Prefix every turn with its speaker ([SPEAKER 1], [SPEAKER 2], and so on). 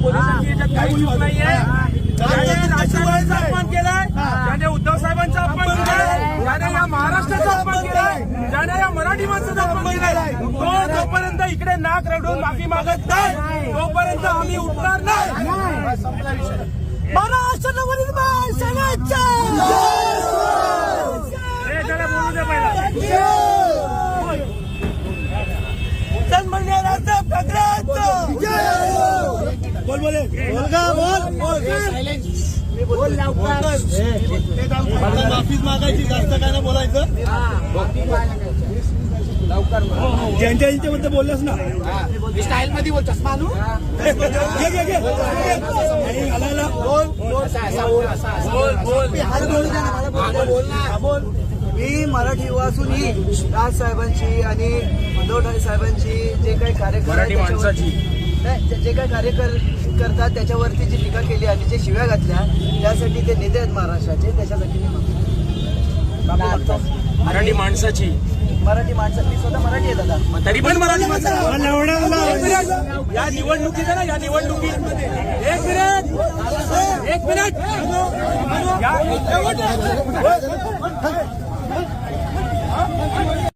[SPEAKER 1] पोलिसांची याच्यात काही चूक नाहीये. ज्याने राष्ट्रवादीचा अपमान केलाय, ज्याने उद्धव साहेबांचा अपमान केलाय, ज्याने या महाराष्ट्राचा अपमान केलाय, ज्याने या मराठी माणसाचा अपमान केलाय, तो जोपर्यंत इकडे नाक रडून माफी मागत नाही तोपर्यंत आम्ही उठणार नाही. महाराष्ट्रावरील सेनेचा त्याला बोलू दे पहिला. सन्माननीय राजसाहेब ठाकरेंचं बोल बोले बोल माफीच मागायची, जास्त काय ना बोलायचं. ज्यांच्या यांच्याबद्दल बोललास ना स्टाईल मध्ये बोलतोस मानू बोल. मी मराठी युवा असूनही राज साहेबांची आणि उद्धव ठाकरे साहेबांची जे काही कार्यक्रम जे काही कार्य करतात त्याच्यावरती जी टीका केली आणि जे शिव्या घातल्या त्यासाठी ते नेते आहेत महाराष्ट्राचे, त्याच्यासाठी
[SPEAKER 2] मराठी माणसाची
[SPEAKER 1] मी स्वतः मराठी आहे दादा,
[SPEAKER 2] तरी पण मराठी माणसं या निवडणुकीत ना, या निवडणुकीत एक मिनिट